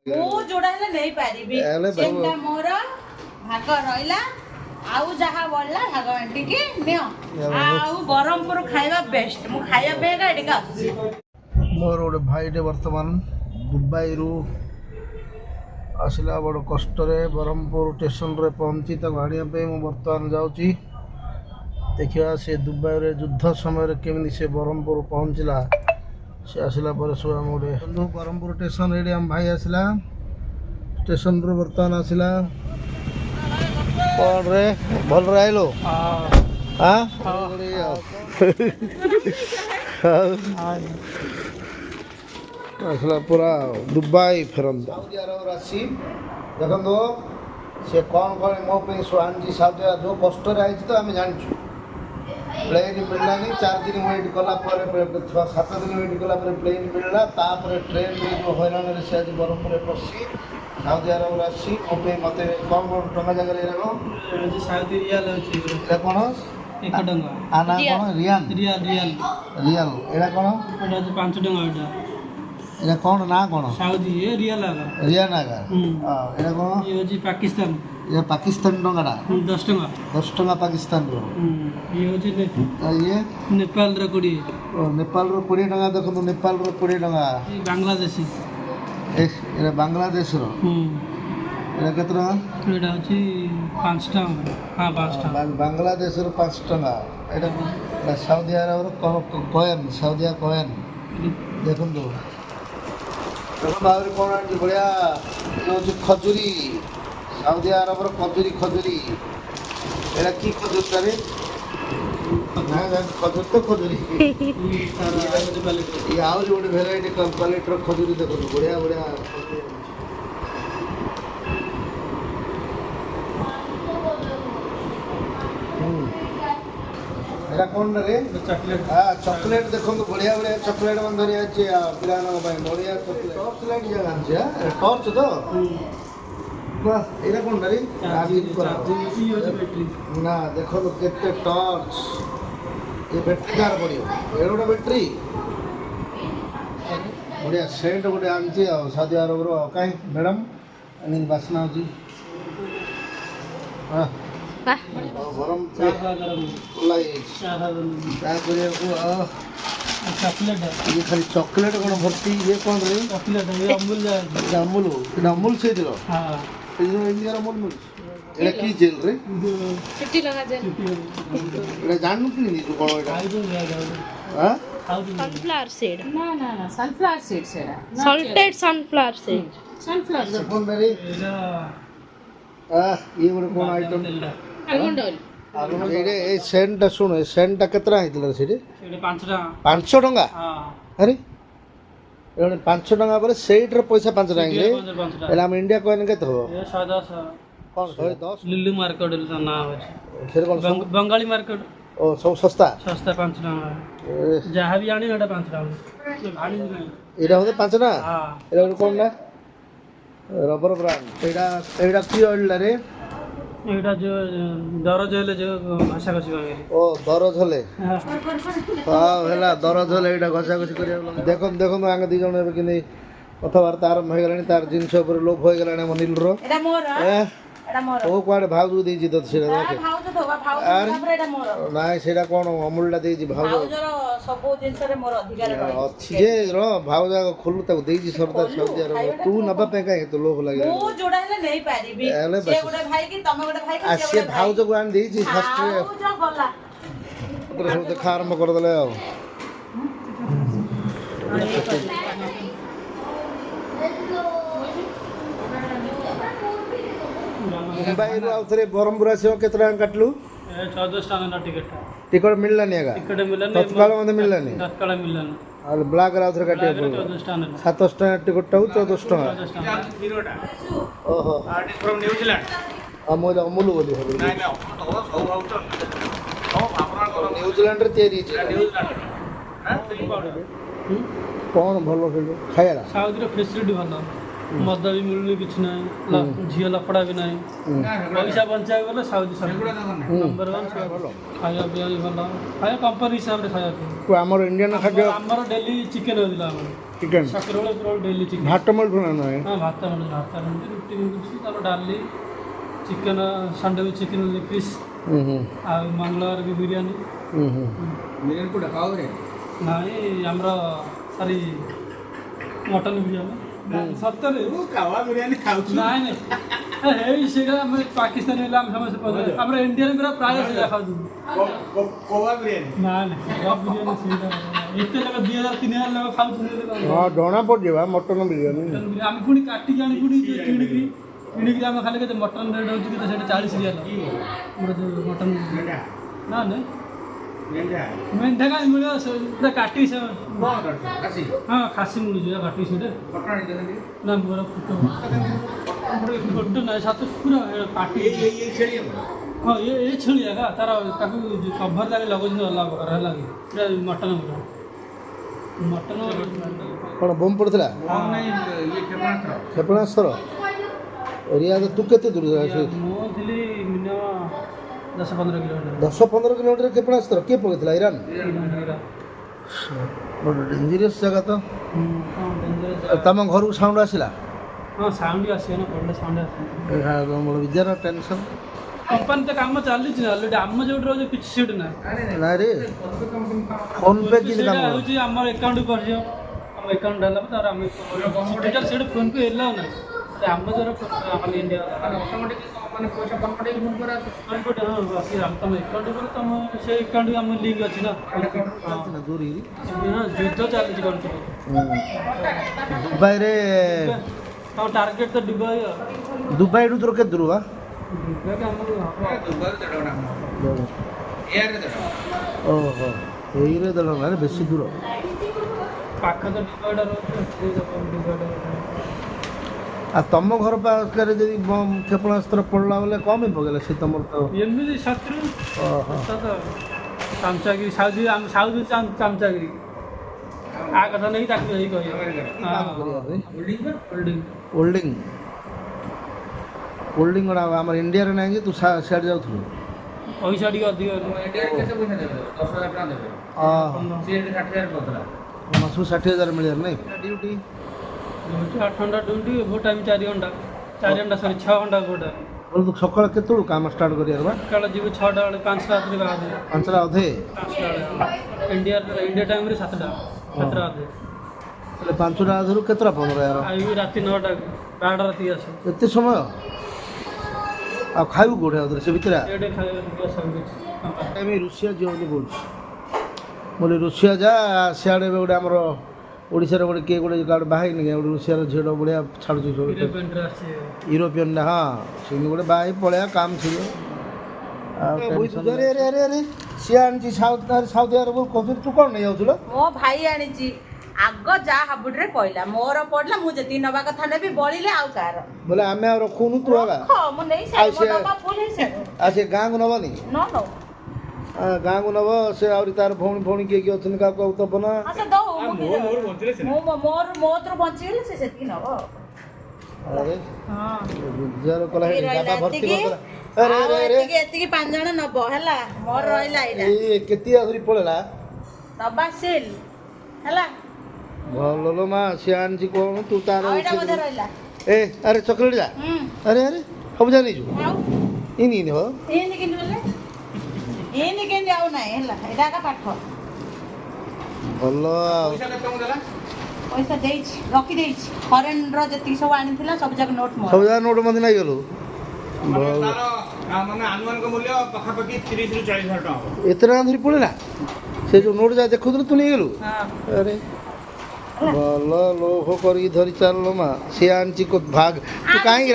ମୁଁ ଯୋଡା ହେଲେ ନେଇ ପାରିବି ସେଟା ମୋର ଭାଗ ରହିଲା ଆଉ ଯାହା ବଳିଲା ଭାଗ ବାଣ୍ଟିକି ନିଅ ଆଉ ବରହମପୁର ଖାଇବା ବେଷ୍ଟ ମୁଁ ଖାଇବା ପାଇଁ ଏଠିକି ଆସୁଛି ମୋର ଗୋଟେ ଭାଇଟେ ବର୍ତ୍ତମାନ ଦୁବାଇରୁ ଆସିଲା ବଡ଼ କଷ୍ଟରେ ବରହମପୁର ଷ୍ଟେସନରେ ପହଞ୍ଚି ତାକୁ ଆଣିବା ପାଇଁ ମୁଁ ବର୍ତ୍ତମାନ ଯାଉଛି ଦେଖିବା ସେ ଦୁବାଇରେ ଯୁଦ୍ଧ ସମୟରେ କେମିତି ସେ ବରହମପୁର ପହଞ୍ଚିଲା ସେ ଆସିଲା ପରେ ସବୁ ଆମ ଗୋଟେ ବରହମପୁର ଷ୍ଟେସନ ଏଇଠି ଆମ ଭାଇ ଆସିଲା ଷ୍ଟେସନରୁ ବର୍ତ୍ତମାନ ଆସିଲା କ'ଣ ରେ ଭଲରେ ଆଇଲୁ ଆସିଲା ପୁରା ଦୁବାଇ ଫେରନ୍ତା ସାଉଦି ଆରବରୁ ଆସି ଦେଖନ୍ତୁ ସେ କ'ଣ କ'ଣ ମୋ ପାଇଁ ସବୁ ଆଣିଛି ସାଉଦି ଆରବ ଯେଉଁ କଷ୍ଟରେ ଆଇଛି ତ ଆମେ ଜାଣିଛୁ ପ୍ଲେନ୍ ମିଳିଲାନି 4 ଦିନ ୱେଟ୍ କଲା ପରେ 7 ଦିନ ୱେଟ୍ କଲା ପରେ ପ୍ଲେନ୍ ମିଳିଲା ତାପରେ ଟ୍ରେନ୍ରେ ଯେଉଁ ହଇରାଣରେ ସେ ଆଜି ବରହମପୁରରେ ପଶି ସାଉଦି ଆରବରୁ ଆସି ମୋ ପାଇଁ ମୋତେ କ'ଣ କ'ଣ ଟଙ୍କା ଜାଗାରେ ଏଇଟା କ'ଣ ସାଉଦି ରିଆଲ ଅଛି ଏଇଟା କ'ଣ 1 ଟଙ୍କା ଆ ନା କ'ଣ ରିଆଲ ରିଆଲ ଏଇଟା କ'ଣ ଏଇଟା ଅଛି 5 ଟଙ୍କା ଏଇଟା କ'ଣ ନା କ'ଣ ସାଉଦି ରିଆଲ ରିଆଲ ଆଗା ଏଇଟା କ'ଣ ଇଏ ହେଉଛି ପାକିସ୍ତାନ ये पाकिस्तान टंगाटा 10 टଙ୍କା 10 टंका पाकिस्तान रो ये होची ये नेपाल रो 20 नेपाल रो 20 टंका देखो नेपाल रो 20 टंका ये बांग्लादेशी ये बांग्लादेश रो ये केतना एटा होची 5 टଙ୍କା हां 5 टଙ୍କା बांग्लादेश रो 5 टंका एटा सऊदी अरब रो कॉइन सऊदी कॉइन देखो तो बाहर कोन आंटी बढ़िया जो खजूरी साउदी अरब खजूरी एटा की खजूर तारे ना खजूर तो खजूरी ये आउरी गोटे भेराइटी क्वालिटी रो खजूरी देखो बढ़िया बढ़िया एटा कोन रे चॉकलेट हां चॉकलेट देखो बढ़िया बढ़िया चॉकलेट मन धरि अछि पिरानो भाई बढ़िया चॉकलेट टॉर्च लाइट जगह अछि टॉर्च तो এটা কোন রে চার্জিং ব্যাটারি না দেখো তো কেতে টর্চ এই ব্যাটারি কার পড়িও এড়োটা ব্যাটারি বড়িয়া সেন্ট গোটে আনছি সাউদি আরবর কাই ম্যাডাম এনি বাসনা হচ্ছে হ্যাঁ গরম লাই চা করিয়াকু चॉकलेट ये खाली चॉकलेट कोन भर्ती ये कोन रे चॉकलेट ये अमूल से दिलो हां इंडिया अमूल मिल एटा की जेल रे छुट्टी लगा जेल एटा जाननु कि नी कोन एटा हां sunflower seed ना ना ना सनफ्लावर सीड सेरा salted sunflower seed सनफ्लावर ये कोन रे ये गोटे कोन आइटम आलमंड ऑयल एडे ए सेंट सुन ए सेंट केतरा हितला सेडे एटा 5 टଙ୍କା 500 टंका हां अरे एडे 500 टंका पर सेट रे पैसा 5 टंका रे एला हम इंडिया कोइन केत हो ये 110 कोन 110 लिल्लू मार्केट ना होची फिर कोन बंगाली मार्केट ओ सब सस्ता 5 टଙ୍କା जहाँ भी आनी एटा 5 टଙ୍କା भाड़ी नहीं एटा होते 5 ना हां एटा कोन ना रबर ब्रांड एटा की ऑयल रे एटा जो दरज हेले जो भाषा कसी गले ओ दरज हले हां हेला दरज हले एटा घसा घसी करिया देखो देखो आंगे दी जण कि नहीं कथबार्ता आरंभ हो गलानी तार जिंस ऊपर लोभ हो गलानी मनिल रो एटा मोर एटा मोर ओ कुआडे भाउजू देई जी तो सेरा देखे भाउज तो भाउज तापर एटा मोर नाइ सेरा कोन अमूल ला देई जी भाउज भाउजर सब जिंस रे मोर अधिकार रहै अछि जे रो भाउजा को खोलु ताको देई जी सरदार सऊदी अरब तू नबा पे काहे तो लोभ लागे ମୁଁ ଯୋଡା ହେଲେ ନେଇ ପାରିବି ଏଲେ ସେ ଗୋଟେ ଭାଇ କି ତମେ ଗୋଟେ ଭାଇ କି आ से भाउज को आन देई जी फर्स्ट रे ଭାଉଜ ଗଲା पुत्र सब देखा आरंभ कर दले आ मुंबई रो आउथरे बरहमपुर आसी केतना काटलु 14 टଙ୍କା टिकट टिकट मिललानी आगा टिकट मिलन तत्काल मध्ये मिललानी तत्काल मिलन और ब्लैक रे आउथरे काटिया पड़ो 14 टଙ୍କା 7 टका टिकट टाउ 14 टका 14 टଙ୍କା हिरोटा ओहो artist from New Zealand Amul Amul बोली हो नाइ नाइ तो सब आउट सब आपन न्यूजीलैंड रे तयारी छै न्यूजीलैंड हां चिली पाउडर कोन भलो खेलो खायला साउदी रो फैसिलिटी भलो मद भी मिलुनी किछ नै झियो लफड़ा भी नै पैसा बंचाय गले साउदी सब नंबर 1 सब भलो खाया पिया भी भलो खाया कंपनी हिसाब रे खाया हमर इंडियन खाद्य हमर डेली चिकन होदिला हमर ଚିକେନ ସକାଳ ଉପର ଡେଲି ଚିକେନ ଭାତ ମିଳୁଛି ନା ନାହିଁ ହଁ ଭାତ ମିଳୁଛି ରୁଟି ମିଳୁଛି ତାପରେ ଡାଲି chicken Sunday chicken leg piece ଆଉ ମଙ୍ଗଳବାର ବି ବିରିୟାନୀ ବିରିୟାନୀ କୋଉଟା ଖାଅ ରେ ନାଇଁ ଆମର ସରି ମଟନ୍ ବିରିୟାନୀ ସତରେ ଖାওয়া ବିରିୟାନୀ ଖାଉଛୁ ନାଇଁ ନାଇଁ ଏଇ ସେଇଟା ଆମେ ପାକିସ୍ତାନ ହେଲେ ଆମେ ସମସ୍ତେ ପଚାରୁ ଆମର ଇଣ୍ଡିଆରେ ପୁରା ପ୍ରାୟ ସେଇଟା ଖାଉଛୁ କୋଆ ବିରିୟାନୀ ନା ନା ବିରିୟାନୀ ସେଇଟା ଏତେ ଲୋକ 2000-3000 ଲୋକ ଖାଉଛନ୍ତି ହଁ ଜଣା ପଡ଼ିଯିବ ମଟନ ବିରିୟାନୀ ଆମେ ପୁଣି କାଟିକି ଆଣି ପୁଣି କିଣିକି ଆମେ ଖାଲି କେତେ ମଟନ୍ ରେଟ୍ ହେଉଛି କେତେ ସେଇଟା 40 ରିଆଲ ଆମର ଯେଉଁ ମଟନ୍ ନା ନା ମେଣ୍ଢା କାହିଁ ମିଳିବ ପୁରା କାଟିକି ସେ ହଁ ଖାସି ମିଳୁଛି କାଟିକି ସେଇଟା ନା ମୋର ଫୋଟୋ ନାହିଁ ସାତ ପୁରା କାଟି ହଁ ଏ ଛେଳି ଏକା ତାର ତାକୁ କଭର ଲାଗି ଲଗାଉଛନ୍ତି ଅଲଗା ପ୍ରକାର ହେଲା କି ପୁରା ମଟନ୍ ପୁରା ମଟନ୍ କ'ଣ ବୋମ୍ ପଡ଼ିଥିଲା କ୍ଷେପଣାସ୍ତ୍ର ଏରିଆ ତୁ କେତେ ଦୂର ମୁଁ ଥିଲି ମିନିମମ୍ 10-15 କିଲୋମିଟର 10-15 କିଲୋମିଟର କ୍ଷେପଣାସ୍ତ୍ର କିଏ ପକେଇଥିଲା ଇରାନ ଡେଞ୍ଜରିୟସ୍ ଜାଗା ତ ତମ ଘରକୁ ସାଉଣ୍ଡ ଆସିଲା ହଁ ସାଉଣ୍ଡ ଆସିବ ନା ପଡ଼ିଲେ ସାଉଣ୍ଡ ଆସିବ ବିଜାର ଟେନସନ୍ କମ୍ପାନୀ ତ କାମ ଚାଲିଛି ନା ଅଲରେଡ଼ି ଆମ ଯୋଉଠି ରହୁଛି କିଛି ସିଟ୍ ନାହିଁ ନାଇଁ ରେ ଫୋନ୍ ପେ କେମିତି ସେଇଟା କାମ ହେଉଛି ଆମର ଆକାଉଣ୍ଟକୁ ପଡ଼ିଯିବ ଆମ ଆକାଉଣ୍ଟ ହେଲା ପରେ ତାର ଆମେ ସେଇଟା ଫୋନ୍ ପେ ହେଲା ନାହିଁ ଆମ ଦ୍ୱାରା ଆମ ଇଣ୍ଡିଆ ମାନେ ପଇସା କନଭର୍ଟ ଫୋନ୍ କରା ତମ ଆକାଉଣ୍ଟ ଉପରେ ତମ ସେ ଆକାଉଣ୍ଟ ଆମ ଲିଙ୍କ୍ ଅଛି ନା ଯୁଦ୍ଧ ଚାଲିଛି କଣ୍ଟ୍ରି ଦୁବାଇରେ ତମ ଟାର୍ଗେଟ୍ ତ ଦୁବାଇ ଦୁବାଇରୁ ତୋର କେତେ ଦୂର ବା ଦୁବାଇ ଆମର ଓହୋ ଏଇରେ ଦେଲ ନା ବେଶୀ ଦୂର ପାଖ ତ ଦୁବାଇଟା ରହୁଛି ଦୁବାଇଟା ଆଉ ତମ ଘର ପାଖରେ ଯଦି ବମ୍ କ୍ଷେପଣାସ୍ତ୍ର ପଡ଼ିଲା ବୋଲେ କ'ଣ ପାଇଁ ପକେଇଲା ସେ ତମର ତ ଏମିତି ଶତ୍ରୁ ଓହୋ ଚାମଚାଗିରି ସାଉଦି ଆମେ ସାଉଦି ଚାମଚାଗିରି ଆ କଥା ନେଇକି ତାକୁ ହେଇ କହିବ ଓଲ୍ଡିଂ କ'ଣ ଆମର ଇଣ୍ଡିଆରେ ନାହିଁ ଯେ ତୁ ସିଆଡ଼େ ଯାଉଥିଲୁ ପଇସା ଟିକେ ଅଧିକ କେତେ ପଇସା ଦେବେ 10,000 ଟଙ୍କା ଦେବେ ସେ 60,000 କରିଦେଲା ମାସକୁ 60,000 ମିଳିବାର ନାହିଁ ଡ୍ୟୁଟି 8 ଘଣ୍ଟା ଡ୍ୟୁଟି ଓଭର ଟାଇମ୍ 4 ଘଣ୍ଟା 4 ଘଣ୍ଟା ସରି 6 ଘଣ୍ଟା ଓଭର ବୋଲେ ତୁ ସକାଳେ କେତେବେଳୁ କାମ ଷ୍ଟାର୍ଟ କରିବାର ବା ସକାଳେ ଯିବୁ 6ଟା ବେଳେ 5ଟା ରାତିରେ ବାହାରିବୁ 5ଟା ଅଧେ 5ଟା ବେଳେ ଇଣ୍ଡିଆ ଟାଇମ୍ରେ 7ଟା ଅଧେ ହେଲେ 5ଟା ଅଧେରୁ କେତେଟା 15,000 ଆଇବି ରାତି 9ଟା 12ଟା ରାତିକି ଆସିବୁ ଏତେ ସମୟ ଆଉ ଖାଇବୁ କୋଉଠି ଆଉ ସେ ଭିତରେ ଏଇଠି ଖାଇବା ସବୁ କିଛି আমি ରୁଷିଆ ଯିବ ବୋଲି କହୁଛି ବୋଲେ ରୁଷିଆ ଯା ସିଆଡ଼େ ଏବେ ଗୋଟେ ଆମର ଓଡ଼ିଶାର ଗୋଟେ କିଏ ଗୋଟେ କାର୍ଡ଼ ବାହା ହେଇନି ଗୋଟେ ରୁଷିଆର ଝିଅଟା ବଢ଼ିଆ ଛାଡ଼ୁଛି ସବୁ ୟୁରୋପିଆନ୍ ହଁ ସେମିତି ଗୋଟେ ବାହା ହେଇ ପଳେଇବା କାମ ଥିବ ଆଉ ସିଏ ଆଣିଛି ସାଉଥ ଆରବ କହୁଥିଲି ତୁ କ'ଣ ନେଇଯାଉଥିଲ ମୋ ଭାଇ ଆଣିଛି ଆଗ ଯାହା ହାବୁଡରେ ପଇଲା ମୋର ପଡିଲା ମୁଁ ଯେତିକି ନବା କଥା ନେବି ବଳିଲେ ଆଉ କାହାର ବୋଲେ ଆମେ ଆଉ ରଖୁନୁ ତୁ ଆଗା ମୁଁ ନେଇ ସାରି ମୋ ଡବା ଫୁଲ ହେଇସାରେ ଆଉ ସେ ଗାଁକୁ ନେବନି ନ ନଉ ଗାଁକୁ ନେବ ସେ ଆହୁରି ତାର ଭଉଣୀ କିଏ କିଏ ଅଛନ୍ତି କାହାକୁ ଆଉ ଦେବ ନା ସେ ଦଉ ମୋର ବଞ୍ଚିଗଲେ ସେ ସେତିକି ନବ ଆରେ ହଁ ବିଜାର କଲା ଡାବା ଭର୍ତ୍ତି କରିଦେଲା ଏତିକି 5 ଜଣ ନବ ହେଲା ମୋର ରହିଲା ଏଇଟା ଏଇ କେତେ ଆହୁରି ପଳେଇଲା ଡବା ସିଲ୍ ହେଲା ଭଲ ଲୋ ମା ସିଏ ଆଣିଛି କ'ଣ ତୁ ତାର ଏଇଟା ମଧ୍ୟ ରହିଲା ଏ ଆରେ ଚକୋଲେଟ୍ ଯା ଆରେ ସବୁ ଯା ନେଇଛୁ ଆଉ ଇନି ହବ ଏମିତି କେମିତି ବୋଲେ ଏମିତି କେମିତି ଆଉ ନାହିଁ ହେଲା ଏଇଟା ଏକା ପାଠ ଭଲ ଆଉ ପଇସା ଦେଇଛି ରଖିଦେଇଛି ଫରେନ୍ର ଯେତିକି ସବୁ ଆଣିଥିଲା ସବୁ ଯାକ ନୋଟ୍ ସବୁ ଯାକ ନୋଟ୍ ମଧ୍ୟ ନେଇଗଲୁ ମାନେ ଆନୁମାନିକ ମୂଲ୍ୟ ପାଖାପାଖି 30,000 ରୁ 40,000 ଟଙ୍କା ହେବ ଏତେ ଟଙ୍କା ଧରି ପଳେଇଲା ସେ ଯୋଉ ନୋଟ୍ ଯାହା ଦେଖୁଥିଲୁ ତୁ ନେଇଗଲୁ ଆରେ ଭଲ ଲୋଭ କରିକି ଧରି ଚାଲିଲ ମା ସିଏ ଆଣିଛି ଭାଗ ତୁ କାହିଁକି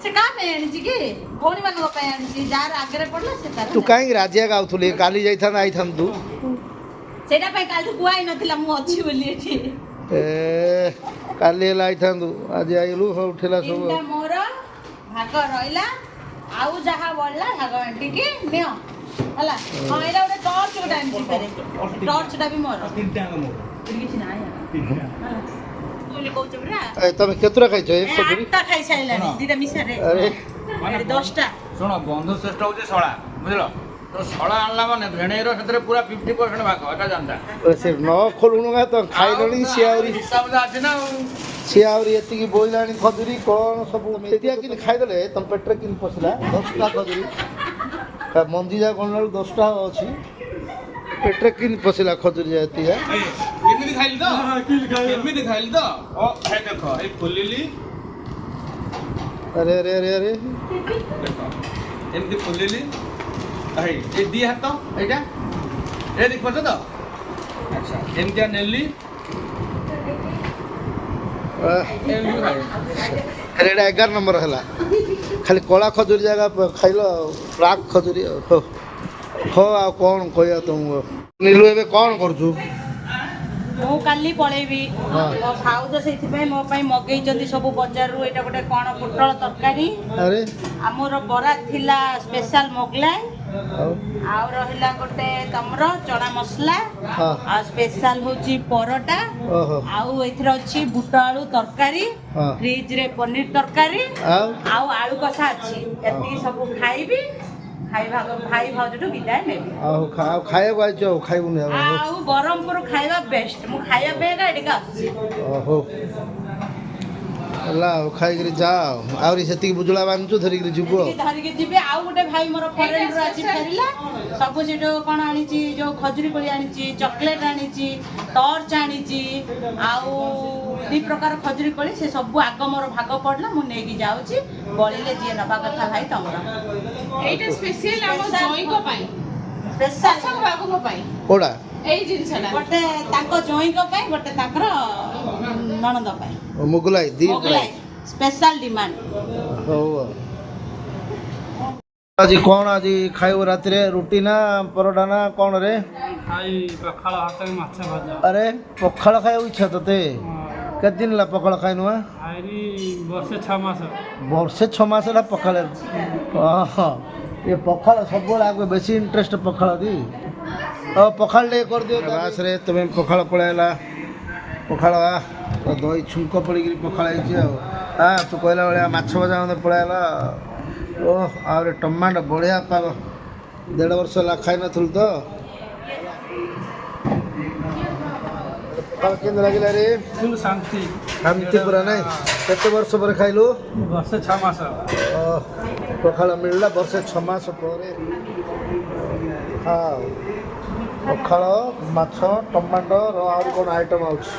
ସେ କାହା ପାଇଁ ଆଣିଛି କି ଭଉଣୀ ମାନଙ୍କ ପାଇଁ ଆଣିଛି ଯାହାର ଆଗରେ ପଡିଲା ସେ ତାର ତୁ କାହିଁକି ରାଜିଆ ଗାଉଥିଲୁ କାଲି ଯାଇଥାନ୍ତୁ ଆଇଥାନ୍ତୁ ସେଇଟା ପାଇଁ କାଲି କୁହା ହେଇନଥିଲା ମୁଁ ଅଛି ବୋଲି ଏଠି ଏ କାଲି ହେଲା ଆଇଥାନ୍ତୁ ଆଜି ଆଇଲୁ ହଉ ଠେଲା ସବୁ ମୋର ଭାଗ ରହିଲା ଆଉ ଯାହା ବଳିଲା ଭାଗ ବାଣ୍ଟିକି ନିଅ ହେଲା ହଁ ଏଇଟା ଗୋଟେ ଟର୍ଚ୍ଚ ଗୋଟେ ଆଣିଛି ଫେରେ ଟର୍ଚ୍ଚଟା ବି ମୋର କିଛି ନାହିଁ କହୁଛ ପରା ତମେ କେତେଟା ଖାଇଛ 8ଟା ଖାଇସାରିଲାଣି 2ଟା ମିଶାରେ ଆରେ 10ଟା ଶୁଣ ବନ୍ଧୁ ଶ୍ରେଷ୍ଠ ହଉଛି ଶଳା ବୁଝିଲ तो सड़ा आनला माने भेणेर क्षेत्र पूरा 50% भाग एटा जानता से न खोलुनु तो खाइलणी सी आउरी हिसाब से आछे ना सी आउरी एतिकी बोइलाणी खजुरी कोन सब मेदिया किन खाइदले तम पेटरे किन पसला 10टा खजुरी मंदी जा कोन 10टा अछि पेटरे किन पसला खजुरी जाती है केमिति खाइली तो हां किल खाए केमिति खाइली तो ओ हे देखो ए फुलिली अरे अरे अरे अरे देखो एमिति फुलिली ए दी हाथ एटा ए देख पछ तो अच्छा एमिति नेली एमिति खाइ अरे एटा 11 नंबर हला खाली कोला खजुरी जगह खाइलो प्राक खजुरी हो आ कोन कहया तुम नीलू एबे कोन करछु ମୁଁ କାଲି ପଳେଇବି ହଁ। ମୋ ଭାଉଜ ସେଇଥିପାଇଁ ମୋ ପାଇଁ ମଗେଇଛନ୍ତି ସବୁ ବଜାରରୁ ଏଇଟା ଗୋଟେ କ'ଣ ପୋଟଳ ତରକାରୀ अरे ଆମର ବରା ଥିଲା ସ୍ପେଶାଲ ମୋଗଲାଇ ଆଉ ଆଉ ରହିଲା ଗୋଟେ ତମର ଚଣା ମସଲା ହଁ ଆଉ ସ୍ପେଶାଲ ହଉଛି ପରଟା ଓହୋ ଆଉ ଏଥିରେ ଅଛି ବୁଟ ଆଳୁ ତରକାରୀ ହଁ ଫ୍ରିଜରେ ପନିର ତରକାରୀ ଆଉ ଆଉ ଆଳୁ କଷା ଅଛି ଏତିକି ସବୁ ଖାଇବି ଭାଇ ଭାଉଜଠୁ ବିଦାୟ ନେବି ଆଉ ଖାଇବାକୁ ଆଇଛ ଆଉ ଖାଇବୁନି ଆଉ ଆଉ ବ୍ରହ୍ମପୁର ଖାଇବା ବେଷ୍ଟ ମୁଁ ଖାଇବା ପାଇଁ ଏଠିକି ଆସୁଛି ଓହୋ ହେଲା ଆଉ ଖାଇକିରି ଯା ଆହୁରି ସେତିକି ବୁଜୁଳା ବାନ୍ଧୁଛୁ ଧରିକିରି ଯିବୁ ଆଉ ଧରିକି ଯିବି ଆଉ ଗୋଟେ ଭାଇ ମୋର ଫରେନରୁ ଆଜି ଫେରିଲା ସବୁ ସେଠୁ କ'ଣ ଆଣିଛି ଯୋଉ ଖଜୁରୀ କୋଳି ଆଣିଛି ଚକୋଲେଟ ଆଣିଛି ଟର୍ଚ ଆଣିଛି ଆଉ 2 ପ୍ରକାର ଖଜୁରୀ କୋଳି ସେ ସବୁ ଆଗ ମୋର ଭାଗ ପଡିଲା ମୁଁ ନେଇକି ଯାଉଛି ବଳିଲେ ଯିଏ ନେବା କଥା ଭାଇ ତମର এইটা স্পেশাল আমার জয়ଙ୍କ ପାଇଁ ସ୍ପେଶାଲ ସବୁ ବାବୁଙ୍କ ପାଇଁ କୋଉଟା ଏଇ ଜିନିଷଟା ଗୋଟେ ତାଙ୍କ ଜଇଁଙ୍କ ପାଇଁ ଗୋଟେ ତାଙ୍କର ନଣନ୍ଦ ପାଇଁ ମୁଗୁଲାଇ ଦି ମୋଗଲାଇ ସ୍ପେଶାଲ ଡିମାଣ୍ଡ ହଉ ଆଉ ଆଜି କ'ଣ ଆଜି ଖାଇବୁ ରାତିରେ ରୁଟି ନା ପରଟା ନା କ'ଣ ରେ ଖାଇ ପଖାଳ ଭାତ ମାଛ ଭଜା ଆରେ ପଖାଳ ଖାଇବାକୁ ଇଚ୍ଛା ତତେ କେତେ ଦିନ ହେଲା ପଖାଳ ଖାଇନୁ ଖାଇଲି ବର୍ଷେ 6 ମାସ ବର୍ଷେ 6 ମାସ ହେଲା ପଖାଳ ହଁ ଏ ପଖାଳ ସବୁବେଳେ ଆଗ ବେଶୀ ଇଣ୍ଟରେଷ୍ଟ ପଖାଳ ଦି ଆଉ ପଖାଳ ଟିକେ କରିଦିଅ ବାସରେ ତୁମେ ପଖାଳ ପଳାଇଲା ପଖାଳ ଦହି ଛୁଙ୍କ ପଡ଼ିକିରି ପଖାଳ ହେଇଛି ଆଉ ତୁ କହିଲା ଭଳିଆ ମାଛ ଭଜା ମୋତେ ପଳାଇଲା ଓ ଆହୁରି ଟମାଟୋ ବଢ଼ିଆ ପାଗ 1.5 ବର୍ଷ ହେଲା ଖାଇନଥିଲୁ ତ ପଖାଳ କେମିତି ଲାଗିଲା ରେ ଫୁଲ୍ ଶାନ୍ତି ଶାନ୍ତି ପୁରା ନାଇଁ କେତେ ବର୍ଷ ପରେ ଖାଇଲୁ ବର୍ଷେ 6 ମାସ ପଖାଳ ମିଳିଲା ବର୍ଷେ 6 ମାସ ପରେ ହଁ ପଖାଳ ମାଛ ଟମାଟୋ ଆହୁରି କ'ଣ ଆଇଟମ୍ ଅଛି